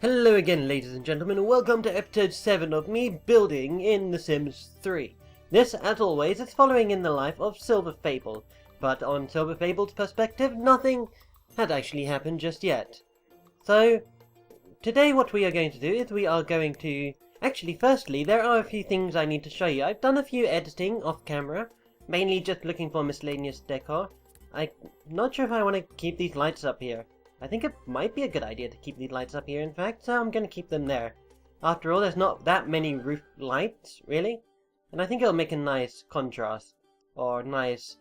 Hello again, ladies and gentlemen, and welcome to episode 7 of me building in The Sims 3. This, as always, is following in the life of Silver Fabled, but on Silver Fabled's perspective, nothing had actually happened just yet. So, today what we are going to do is we are going to... Actually, firstly, there are a few things I need to show you. I've done a few editing off camera, mainly just looking for miscellaneous decor. I'm not sure if I want to keep these lights up here. I think it might be a good idea to keep these lights up here, in fact, so I'm going to keep them there. After all, there's not that many roof lights, really, and I think it'll make a nice contrast, or nice,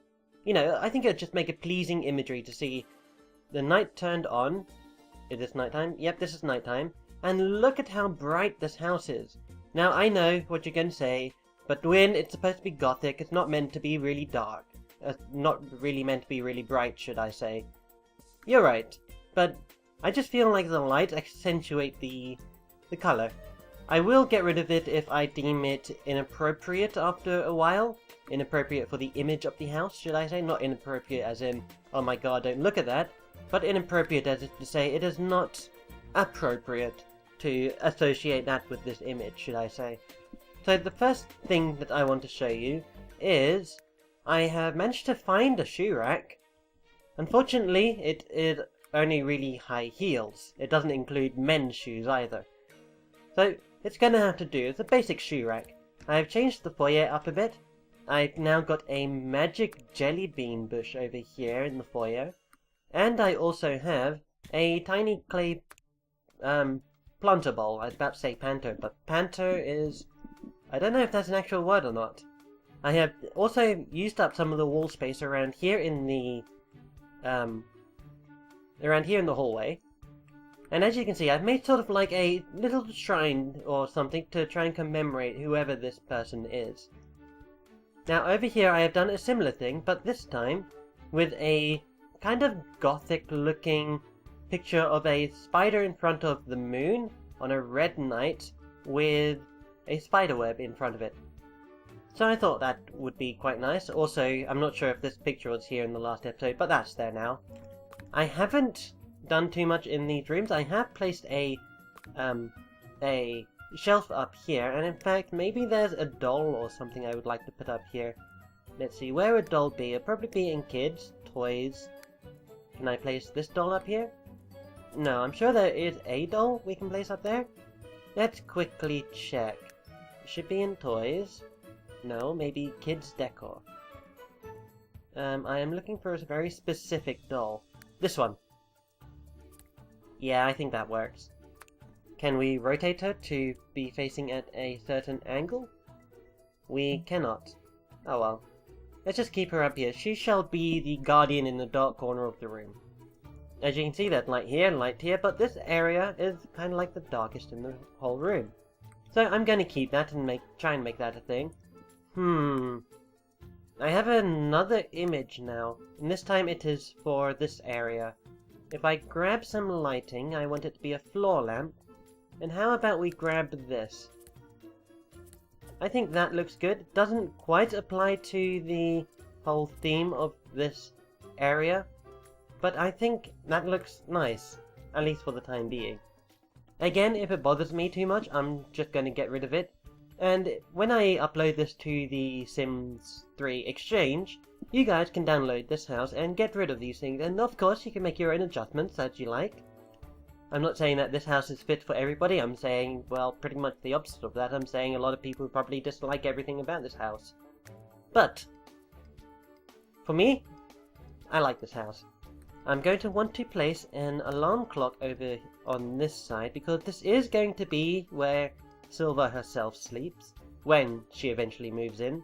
I think it'll just make a pleasing imagery to see the night turned on. Is this nighttime? Yep, this is nighttime, and look at how bright this house is. Now, I know what you're going to say, but when it's supposed to be gothic, it's not meant to be really dark. Not really meant to be really bright, should I say. You're right. But I just feel like the lights accentuate the color. I will get rid of it if I deem it inappropriate after a while. Inappropriate for the image of the house, should I say? Not inappropriate as in, oh my god, don't look at that. But inappropriate as if to say it is not appropriate to associate that with this image, should I say. So the first thing that I want to show you is I have managed to find a shoe rack. Unfortunately, it is only really high heels. It doesn't include men's shoes either. So it's gonna have to do. It's a basic shoe rack. I've changed the foyer up a bit. I've now got a magic jelly bean bush over here in the foyer. And I also have a tiny clay planter bowl. I was about to say panter, but panter is... I don't know if that's an actual word or not. I have also used up some of the wall space around here in the hallway, and as you can see, I've made sort of like a little shrine or something to try and commemorate whoever this person is. Now over here I have done a similar thing, but this time with a kind of gothic looking picture of a spider in front of the moon on a red night with a spiderweb in front of it. So I thought that would be quite nice. Also, I'm not sure if this picture was here in the last episode, but that's there now. I haven't done too much in these rooms. I have placed a shelf up here, and in fact, maybe there's a doll or something I would like to put up here. Let's see, where would doll be? It'd probably be in kids, toys. Can I place this doll up here? No, I'm sure there is a doll we can place up there. Let's quickly check. It should be in toys. No, maybe kids decor. I am looking for a very specific doll. This one. Yeah, I think that works. Can we rotate her to be facing at a certain angle? We cannot. Oh well. Let's just keep her up here. She shall be the guardian in the dark corner of the room. As you can see, there's light here, but this area is kind of like the darkest in the whole room. So I'm going to keep that and try and make that a thing. I have another image now, and this time it is for this area. If I grab some lighting, I want it to be a floor lamp, and how about we grab this? I think that looks good. It doesn't quite apply to the whole theme of this area, but I think that looks nice, at least for the time being. Again, if it bothers me too much, I'm just going to get rid of it. And when I upload this to the Sims 3 Exchange, you guys can download this house and get rid of these things, and of course you can make your own adjustments as you like. I'm not saying that this house is fit for everybody, I'm saying, well, pretty much the opposite of that. I'm saying a lot of people probably dislike everything about this house. But, for me, I like this house. I'm going to want to place an alarm clock over on this side, because this is going to be where Silver herself sleeps, when she eventually moves in.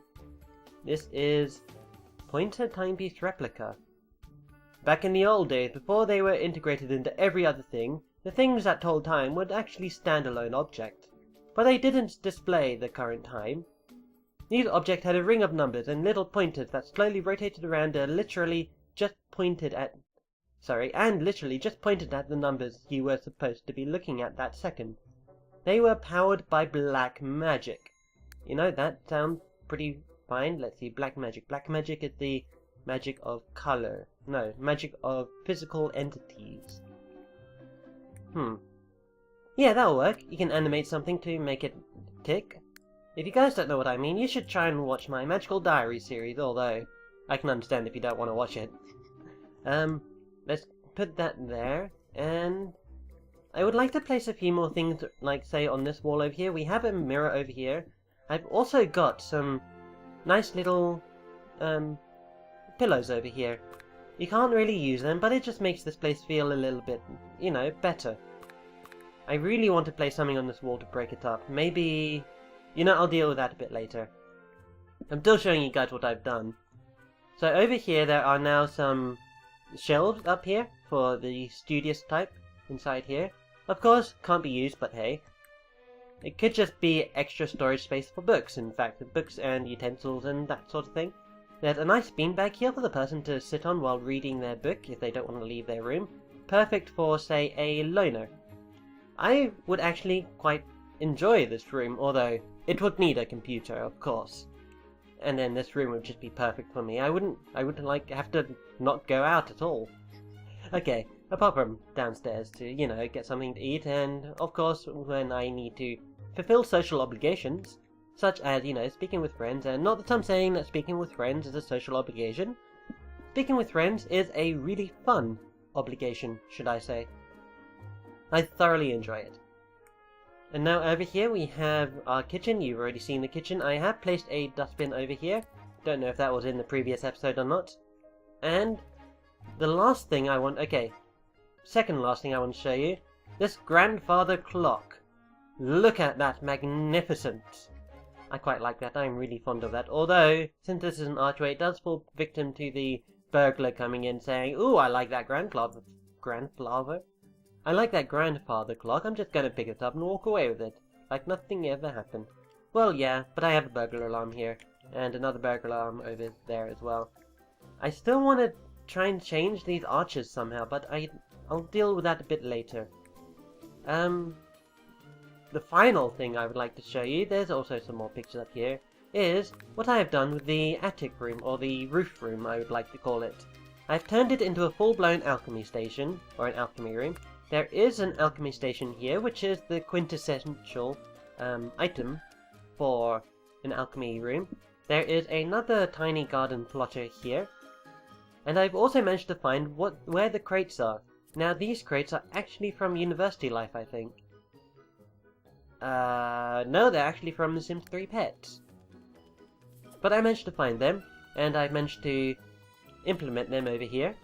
This is Pointer Timepiece Replica. Back in the old days, before they were integrated into every other thing, the things that told time would actually stand-alone objects, but they didn't display the current time. These objects had a ring of numbers and little pointers that slowly rotated around and literally just pointed at the numbers you were supposed to be looking at that second. They were powered by black magic. You know, that sounds pretty fine. Let's see, black magic. Black magic is the magic of color. No, magic of physical entities. Yeah, that'll work. You can animate something to make it tick. If you guys don't know what I mean, you should try and watch my Magical Diary series, although I can understand if you don't want to watch it. Let's put that there, and I would like to place a few more things, like say on this wall over here. We have a mirror over here. I've also got some nice little pillows over here. You can't really use them, but it just makes this place feel a little bit, you know, better. I really want to place something on this wall to break it up. Maybe, you know, I'll deal with that a bit later. I'm still showing you guys what I've done. So over here there are now some shelves up here for the studious type inside here. Of course, can't be used, but hey. It could just be extra storage space for books, in fact, books and utensils and that sort of thing. There's a nice beanbag here for the person to sit on while reading their book if they don't want to leave their room. Perfect for, say, a loner. I would actually quite enjoy this room, although it would need a computer, of course. And then this room would just be perfect for me. I wouldn't like have to not go out at all. Okay, apart from downstairs to, you know, get something to eat, and of course when I need to fulfill social obligations, such as, you know, speaking with friends, and not that I'm saying that speaking with friends is a social obligation. Speaking with friends is a really fun obligation, should I say. I thoroughly enjoy it. And now over here we have our kitchen. You've already seen the kitchen. I have placed a dustbin over here. Don't know if that was in the previous episode or not. And the last thing I want... Okay, second last thing I want to show you. This grandfather clock. Look at that magnificence. I quite like that. I'm really fond of that. Although, since this is an archway, it does fall victim to the burglar coming in saying, "Ooh, I like that grandfather. I like that grandfather clock. I'm just going to pick it up and walk away with it. Like nothing ever happened." Well, yeah, but I have a burglar alarm here. And another burglar alarm over there as well. I still want to try and change these arches somehow, but I'll deal with that a bit later. The final thing I would like to show you, there's also some more pictures up here, is what I have done with the attic room, or the roof room I would like to call it. I've turned it into a full-blown alchemy station, or an alchemy room. There is an alchemy station here, which is the quintessential item for an alchemy room. There is another tiny garden plotter here. And I've also managed to find where the crates are. Now these crates are actually from University Life, I think. No, they're actually from The Sims 3 Pets. But I managed to find them, and I've managed to implement them over here.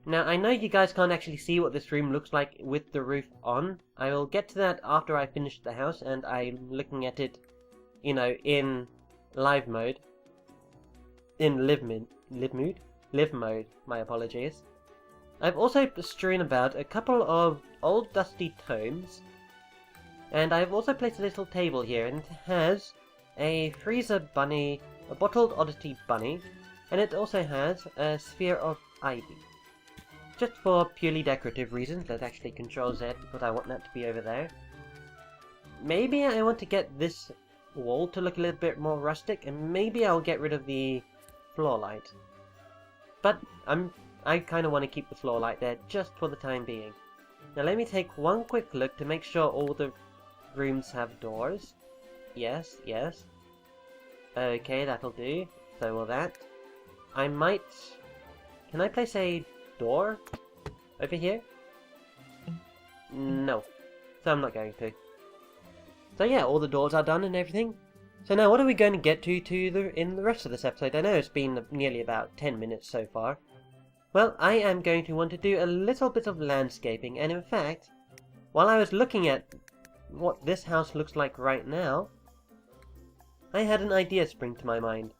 Now, I know you guys can't actually see what this room looks like with the roof on. I will get to that after I finish the house, and I'm looking at it, you know, in live mode. In live mode, my apologies. I've also strewn about a couple of old dusty tomes, and I've also placed a little table here, and it has a freezer bunny, a bottled oddity bunny, and it also has a sphere of ivy. Just for purely decorative reasons, that actually controls it, but I want that to be over there. Maybe I want to get this wall to look a little bit more rustic, and maybe I'll get rid of the floor light. But I kind of want to keep the floor light there, just for the time being. Now let me take one quick look to make sure all the rooms have doors. Yes, yes. Okay, that'll do. So will that. I might... Can I place a door over here? No. So I'm not going to. So yeah, all the doors are done and everything. So now what are we going to get to in the rest of this episode? I know it's been nearly about 10 minutes so far. Well, I am going to want to do a little bit of landscaping, and in fact, while I was looking at what this house looks like right now, I had an idea spring to my mind.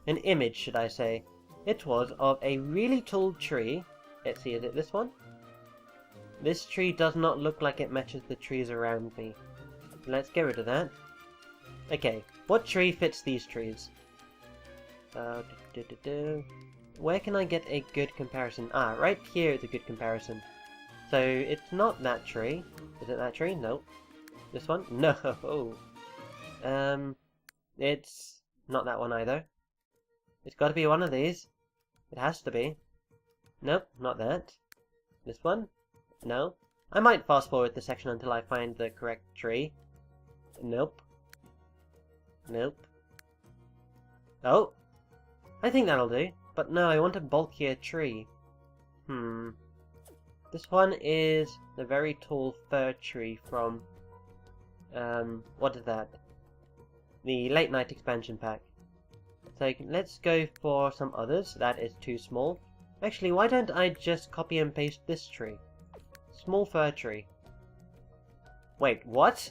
An image, should I say. It was of a really tall tree. Let's see, is it this one? This tree does not look like it matches the trees around me. Let's get rid of that. Okay, what tree fits these trees? Where can I get a good comparison? Ah, right here is a good comparison. So, it's not that tree. Is it that tree? No. This one? No! It's not that one either. It's gotta be one of these. It has to be. Nope, not that. This one? No. I might fast forward the section until I find the correct tree. Nope. Nope. Oh! I think that'll do. But no, I want a bulkier tree. This one is the very tall fir tree from... what is that? The Late Night expansion pack. So let's go for some others. That is too small. Actually, why don't I just copy and paste this tree? Small fir tree. Wait, what?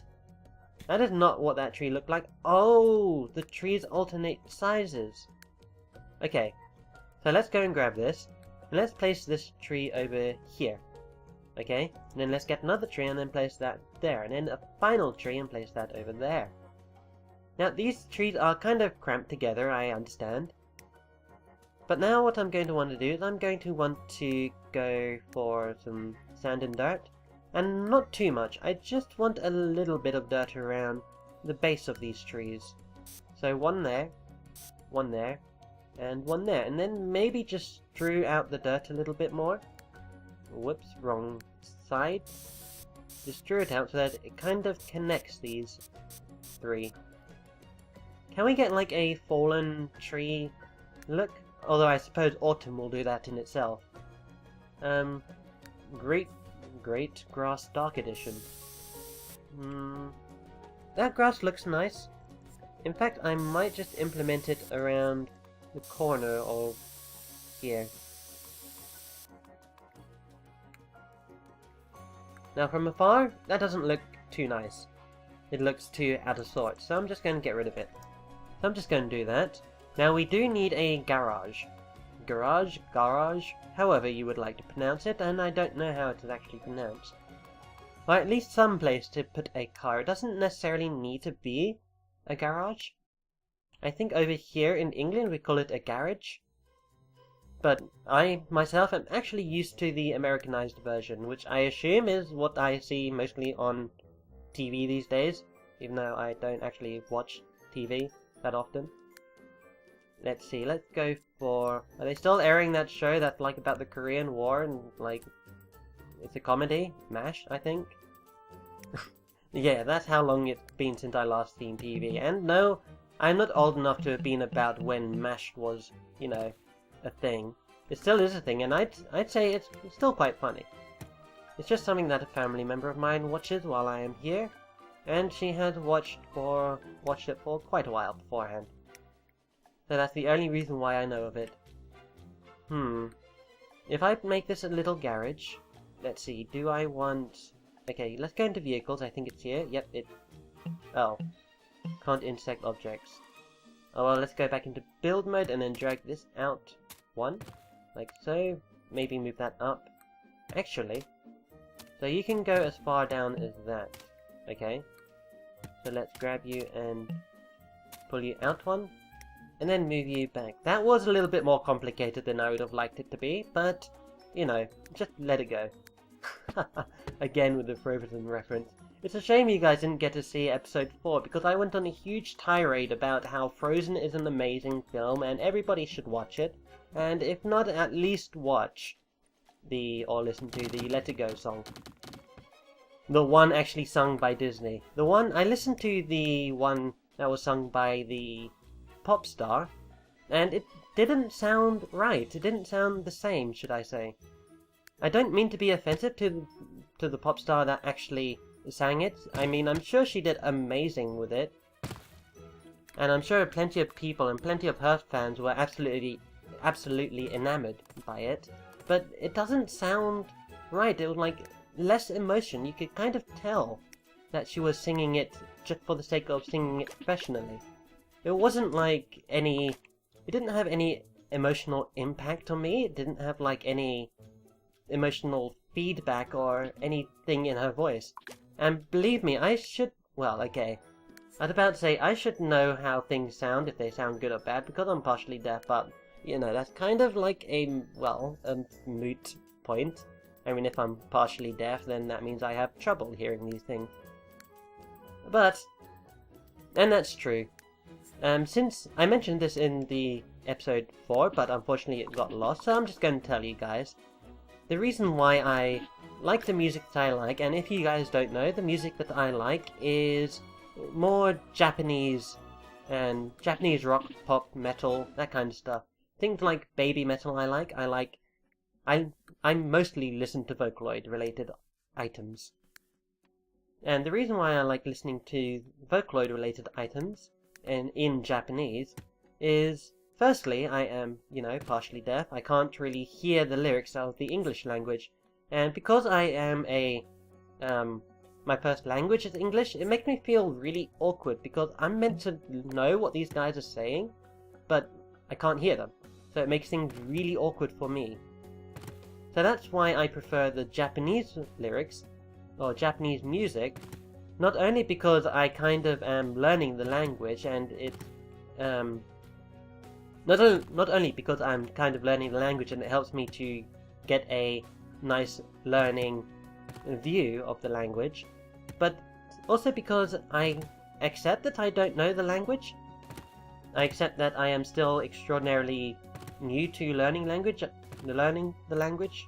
That is not what that tree looked like. Oh, the trees alternate sizes. Okay, so let's go and grab this. And let's place this tree over here. Okay, and then let's get another tree and then place that there. And then a final tree and place that over there. Now, these trees are kind of cramped together, I understand. But now what I'm going to want to do is I'm going to want to go for some sand and dirt. And not too much, I just want a little bit of dirt around the base of these trees. So one there, and one there. And then maybe just strew out the dirt a little bit more. Whoops, wrong side. Just strew it out so that it kind of connects these three. Can we get like a fallen tree look? Although I suppose autumn will do that in itself. Great grass dark edition. That grass looks nice. In fact, I might just implement it around the corner of here. Now from afar, that doesn't look too nice. It looks too out of sorts, so I'm just going to get rid of it. So I'm just going to do that. Now we do need a garage. Garage, however you would like to pronounce it, and I don't know how it is actually pronounced. Or at least some place to put a car. It doesn't necessarily need to be a garage. I think over here in England we call it a garage. But I, myself, am actually used to the Americanized version, which I assume is what I see mostly on TV these days, even though I don't actually watch TV that often. Let's see, let's go for... Are they still airing that show that's like about the Korean War and like... It's a comedy? MASH, I think? Yeah, that's how long it's been since I last seen TV. And no, I'm not old enough to have been about when MASH was, you know, a thing. It still is a thing, and I'd say it's still quite funny. It's just something that a family member of mine watches while I am here, and she had watched it for quite a while beforehand. So that's the only reason why I know of it. If I make this a little garage, let's see, do I want... Okay, let's go into vehicles, I think it's here. Yep, it... Oh. Can't intersect objects. Oh well, let's go back into build mode and then drag this out. One, like so. Maybe move that up. Actually, so you can go as far down as that. Okay. So let's grab you and pull you out one. And then move you back. That was a little bit more complicated than I would have liked it to be, but, you know, just let it go. Again with the Frozen reference. It's a shame you guys didn't get to see episode 4, because I went on a huge tirade about how Frozen is an amazing film and everybody should watch it. And if not, at least watch or listen to the Let It Go song. The one actually sung by Disney. I listened to the one that was sung by the pop star, and it didn't sound right. It didn't sound the same, should I say. I don't mean to be offensive to the pop star that actually sang it. I mean, I'm sure she did amazing with it. And I'm sure plenty of people and plenty of her fans were absolutely enamored by it. But it doesn't sound right. It was like less emotion. You could kind of tell that she was singing it just for the sake of singing it professionally. It wasn't like it didn't have any emotional impact on me. It didn't have like any emotional feedback or anything in her voice. And believe me, well, okay. I was about to say, I should know how things sound, if they sound good or bad, because I'm partially deaf, but, you know, that's kind of like a moot point. I mean, if I'm partially deaf, then that means I have trouble hearing these things. And that's true. Since I mentioned this in the episode 4, but unfortunately it got lost, so I'm just going to tell you guys. The reason why I like the music that I like, and if you guys don't know, the music that I like is more Japanese, and Japanese rock, pop, metal, that kind of stuff. Things like baby metal I mostly listen to Vocaloid related items. And the reason why I like listening to Vocaloid related items in Japanese is, firstly, I am, partially deaf. I can't really hear the lyrics of the English language. And because I am my first language is English, it makes me feel really awkward because I'm meant to know what these guys are saying, but I can't hear them. So it makes things really awkward for me. So that's why I prefer the Japanese lyrics, or Japanese music, not only because I kind of am learning the language, and it's, not only because I'm kind of learning the language and it helps me to get a nice learning view of the language, but also because I accept that I don't know the language. I accept that I am still extraordinarily new to learning the language.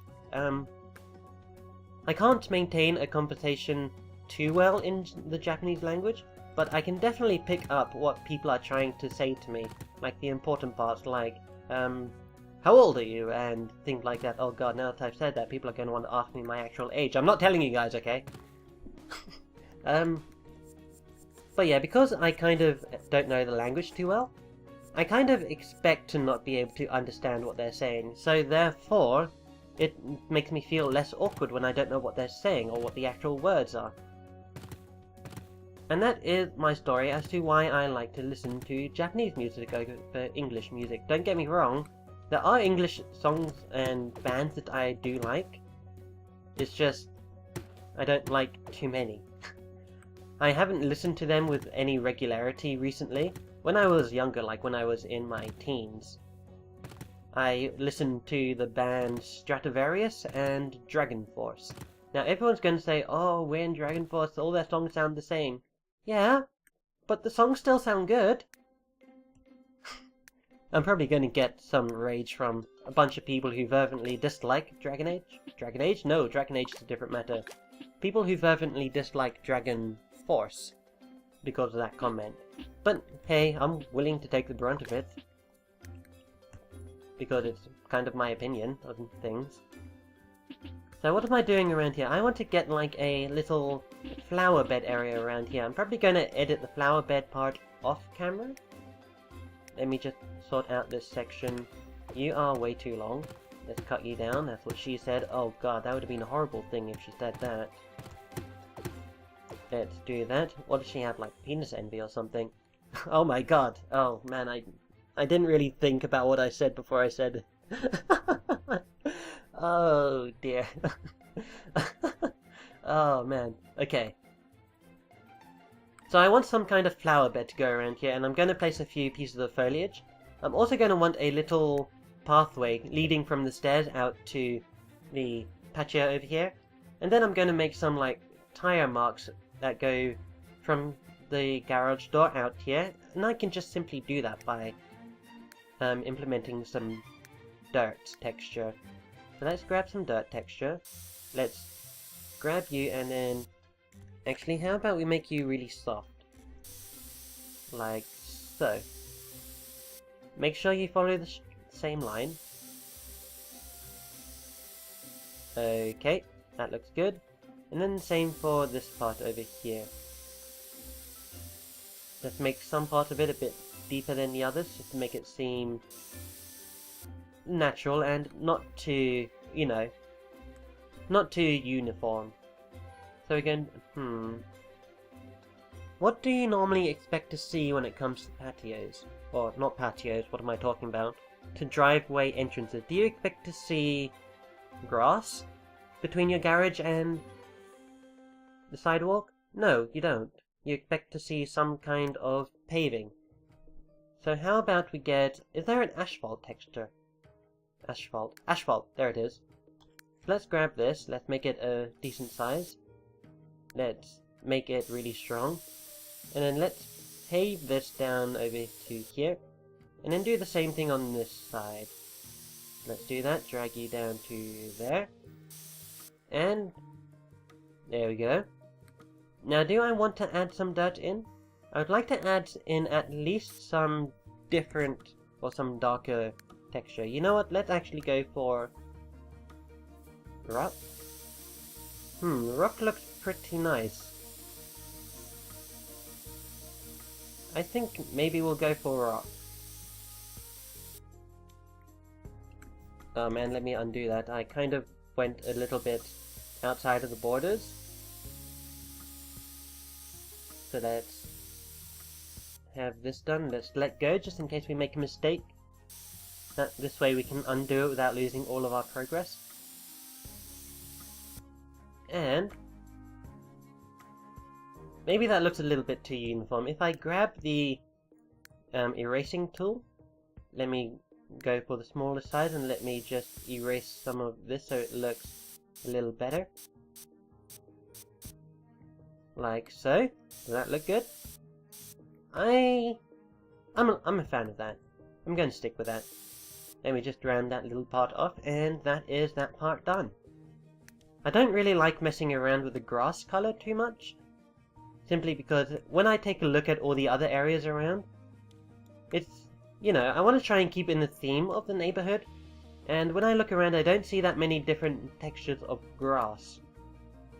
I can't maintain a conversation too well in the Japanese language, but I can definitely pick up what people are trying to say to me, like the important parts, like, how old are you? And things like that. Oh god, now that I've said that, people are going to want to ask me my actual age. I'm not telling you guys, okay? But yeah, because I kind of don't know the language too well, I kind of expect to not be able to understand what they're saying, so therefore, it makes me feel less awkward when I don't know what they're saying or what the actual words are. And that is my story as to why I like to listen to Japanese music over English music. Don't get me wrong, there are English songs and bands that I do like. It's just, I don't like too many. I haven't listened to them with any regularity recently. When I was younger, like when I was in my teens, I listened to the bands Stratovarius and Dragon Force. Now everyone's going to say, oh, we're in Dragon Force, all their songs sound the same. Yeah, but the songs still sound good. I'm probably going to get some rage from a bunch of people who fervently dislike Dragon Age. Dragon Age? No, Dragon Age is a different matter. People who fervently dislike Dragon Force because of that comment. But hey, I'm willing to take the brunt of it, because it's kind of my opinion of things. So what am I doing around here? I want to get like a little flower bed area around here. I'm probably going to edit the flower bed part off camera. Let me just sort out this section. You are way too long. Let's cut you down. That's what she said. Oh god, that would have been a horrible thing if she said that. Let's do that. What does she have, like penis envy or something? Oh my god. Oh man, I didn't really think about what I said before I said it. Oh dear. Oh man. Okay. So I want some kind of flower bed to go around here, and I'm going to place a few pieces of foliage. I'm also going to want a little pathway leading from the stairs out to the patio over here. And then I'm going to make some like tire marks that go from the garage door out here. And I can just simply do that by implementing some dirt texture. So let's grab some dirt texture. Let's grab you, and then actually, how about we make you really soft? Like so. Make sure you follow the same line. Okay, that looks good. And then the same for this part over here. Let's make some part of it a bit deeper than the others, just to make it seem natural and not too, not too uniform. So again, what do you normally expect to see when it comes to patios? Or, not patios, what am I talking about? To driveway entrances. Do you expect to see grass between your garage and the sidewalk? No, you don't. You expect to see some kind of paving. So how about we get... is there an asphalt texture? Asphalt, there it is. So let's grab this, let's make it a decent size. Let's make it really strong. And then let's pave this down over to here. And then do the same thing on this side. Let's do that, drag you down to there. And There we go. Now, do I want to add some dirt in? I would like to add in at least some different or some darker texture. You know what? Let's actually go for rock. Rock looks pretty nice. I think maybe we'll go for rock. Oh man, let me undo that. I kind of went a little bit outside of the borders. So let's have this done. Let's let go just in case we make a mistake. This way we can undo it without losing all of our progress. And maybe that looks a little bit too uniform. If I grab the erasing tool, let me go for the smaller size and let me just erase some of this so it looks a little better. Like so. Does that look good? I'm a fan of that. I'm going to stick with that. Let me just round that little part off, and that is that part done. I don't really like messing around with the grass color too much, simply because when I take a look at all the other areas around, it's, you know, I want to try and keep in the theme of the neighborhood, and when I look around I don't see that many different textures of grass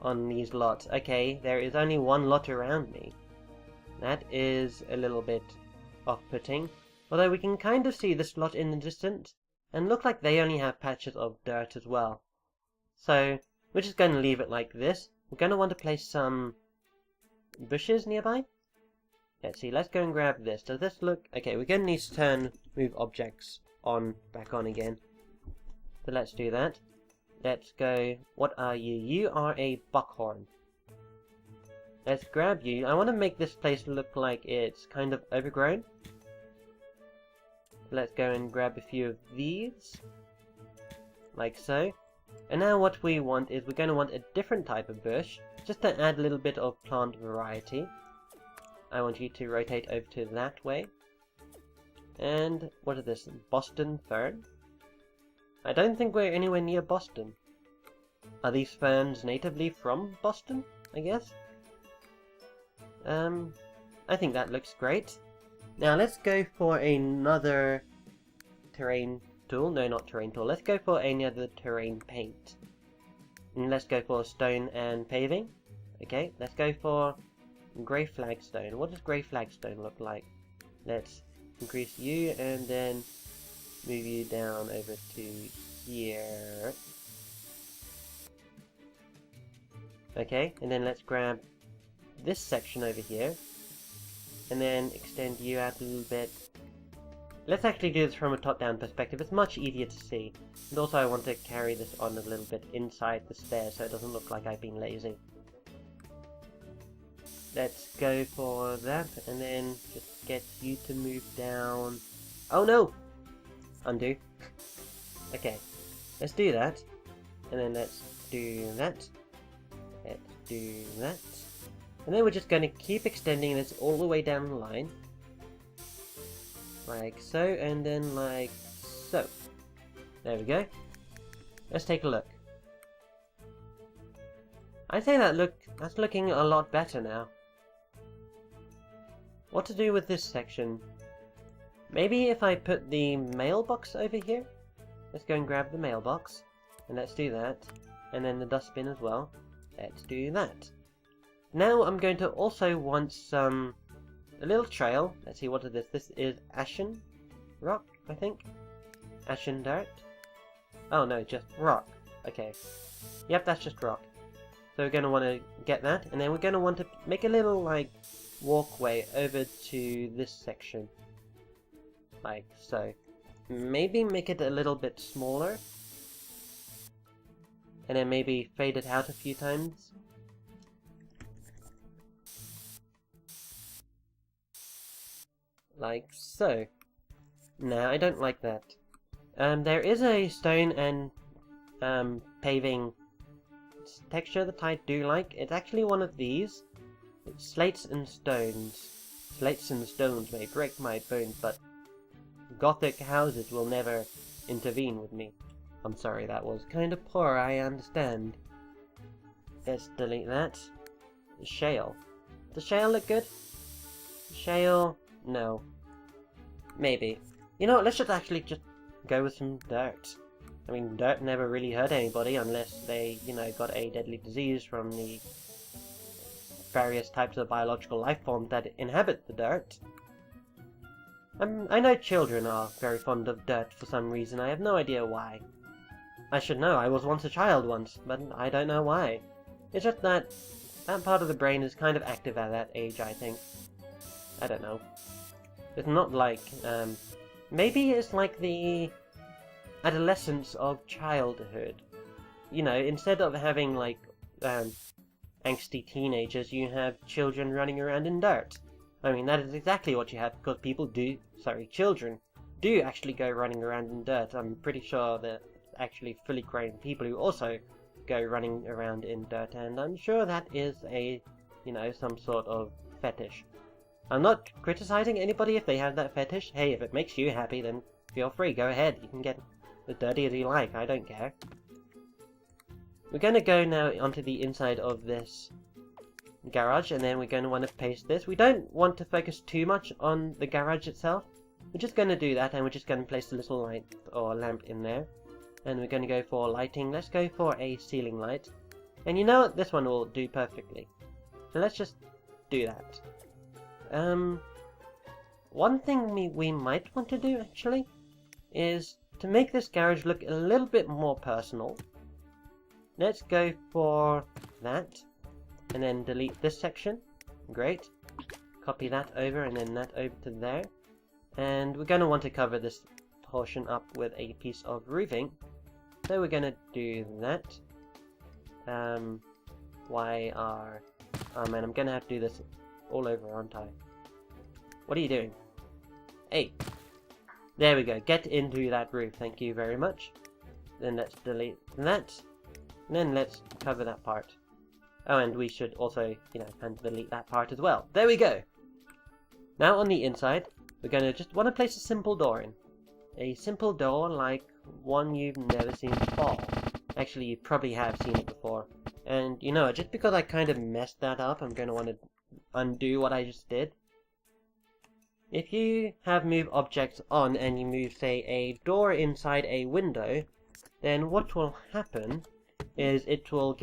on these lots. Okay, there is only one lot around me. That is a little bit off-putting, although we can kind of see this lot in the distance, and look like they only have patches of dirt as well. So we're just going to leave it like this. We're going to want to place some bushes nearby. Let's see, let's go and grab this. Does this look... Okay, we're going to need to move objects back on again. So let's do that. Let's go... What are you? You are a buckhorn. Let's grab you. I want to make this place look like it's kind of overgrown. Let's go and grab a few of these. Like so. And now what we want is we're going to want a different type of bush, just to add a little bit of plant variety. I want you to rotate over to that way. And what is this? Boston fern? I don't think we're anywhere near Boston. Are these ferns natively from Boston, I guess? I think that looks great. Now let's go for another terrain tool. No, not terrain tool. Let's go for another terrain paint. And let's go for stone and paving. Okay, let's go for grey flagstone. What does grey flagstone look like? Let's increase you and then move you down over to here. Okay, and then let's grab this section over here and then extend you out a little bit. Let's actually do this from a top-down perspective. It's much easier to see. And also I want to carry this on a little bit inside the stairs so it doesn't look like I've been lazy. Let's go for that and then just get you to move down. Oh no! Undo. Okay, let's do that. And then let's do that. Let's do that. And then we're just going to keep extending this all the way down the line. Like so, and then like so. There we go. Let's take a look. I'd say that's looking a lot better now. What to do with this section? Maybe if I put the mailbox over here? Let's go and grab the mailbox. And let's do that. And then the dustbin as well. Let's do that. Now I'm going to also want a little trail. Let's see, what is this? This is ashen rock, I think. Ashen dirt. Oh no, just rock. Okay. Yep, that's just rock. So we're going to want to get that, and then we're going to want to make a little, like, walkway over to this section. Like so. Maybe make it a little bit smaller. And then maybe fade it out a few times. Like so. No, I don't like that. There is a stone and paving texture that I do like. It's actually one of these. It's slates and stones. Slates and stones may break my bones, but Gothic houses will never intervene with me. I'm sorry, that was kind of poor, I understand. Let's delete that. Shale. Does shale look good? Shale? No. Maybe. You know what, let's just go with some dirt. I mean, dirt never really hurt anybody unless they, got a deadly disease from the various types of biological life forms that inhabit the dirt. I know children are very fond of dirt for some reason. I have no idea why. I should know, I was once a child once, but I don't know why. It's just that part of the brain is kind of active at that age, I think. I don't know. It's not like, maybe it's like the adolescence of childhood. Instead of having, like, angsty teenagers, you have children running around in dirt. I mean, that is exactly what you have, because children do actually go running around in dirt. I'm pretty sure that actually fully grown people who also go running around in dirt, and I'm sure that is a, some sort of fetish. I'm not criticizing anybody if they have that fetish. Hey, if it makes you happy, then feel free, go ahead. You can get as dirty as you like, I don't care. We're going to go now onto the inside of this garage, and then we're going to want to paste this. We don't want to focus too much on the garage itself. We're just going to do that, and we're just going to place a little light or lamp in there. And we're going to go for lighting. Let's go for a ceiling light. And you know what? This one will do perfectly. So let's just do that. One thing we might want to do, actually, is to make this garage look a little bit more personal. Let's go for that. And then delete this section. Great. Copy that over, and then that over to there. And we're going to want to cover this portion up with a piece of roofing. So we're going to do that. Oh man, I'm going to have to do this all over, aren't I? What are you doing? Hey! There we go, get into that roof, thank you very much. Then let's delete that. And then let's cover that part. Oh, and we should also, and delete that part as well. There we go! Now on the inside, we're going to just want to place a simple door in. A simple door like one you've never seen before. Actually, you probably have seen it before. And, just because I kind of messed that up, I'm going to want to undo what I just did. If you have move objects on and you move, say, a door inside a window, then what will happen is it will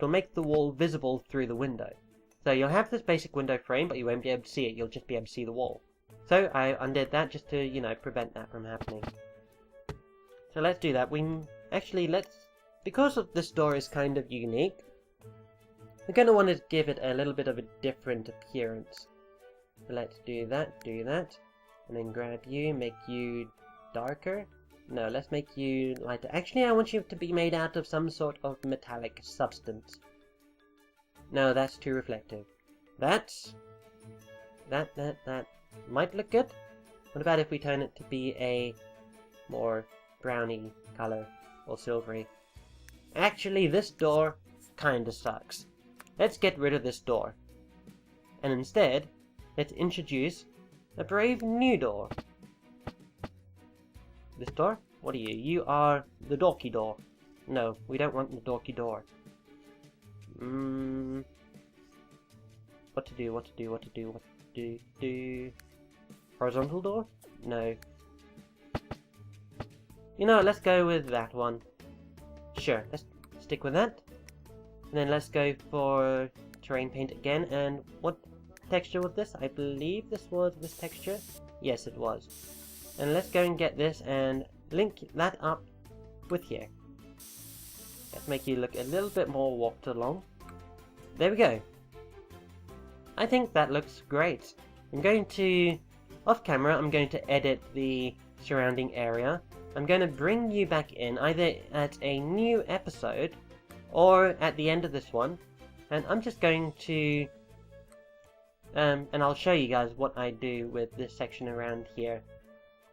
make the wall visible through the window. So you'll have this basic window frame, but you won't be able to see it, you'll just be able to see the wall. So I undid that just to, prevent that from happening. So let's do that. Because this door is kind of unique, we're going to want to give it a little bit of a different appearance. So let's do that, and then grab you, make you darker. No, let's make you lighter. Actually, I want you to be made out of some sort of metallic substance. No, that's too reflective. That might look good. What about if we turn it to be a more browny color, or silvery? Actually, this door kinda sucks. Let's get rid of this door. And instead, let's introduce a brave new door. This door? What are you? You are the dorky door. No, we don't want the dorky door. What to do? Horizontal door? No. Let's go with that one. Sure, let's stick with that. And then let's go for terrain paint again. And what texture was this? I believe this was this texture. Yes, it was. And let's go and get this and link that up with here. Let's make you look a little bit more walked along. There we go. I think that looks great. Off camera, I'm going to edit the surrounding area. I'm going to bring you back in either at a new episode or at the end of this one. And I'm just going to and I'll show you guys what I do with this section around here.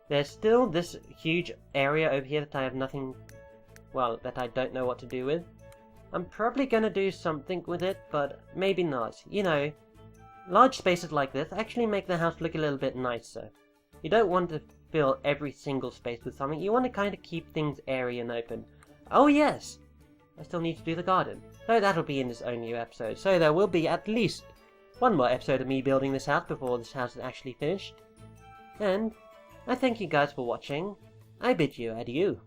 There's still this huge area over here that I have that I don't know what to do with. I'm probably gonna do something with it, but maybe not. Large spaces like this actually make the house look a little bit nicer. You don't want to fill every single space with something, you want to kind of keep things airy and open. Oh yes! I still need to do the garden. So that'll be in this own new episode. So there will be at least one more episode of me building this house before this house is actually finished. And I thank you guys for watching. I bid you adieu.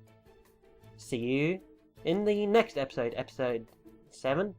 See you in the next episode, episode 7.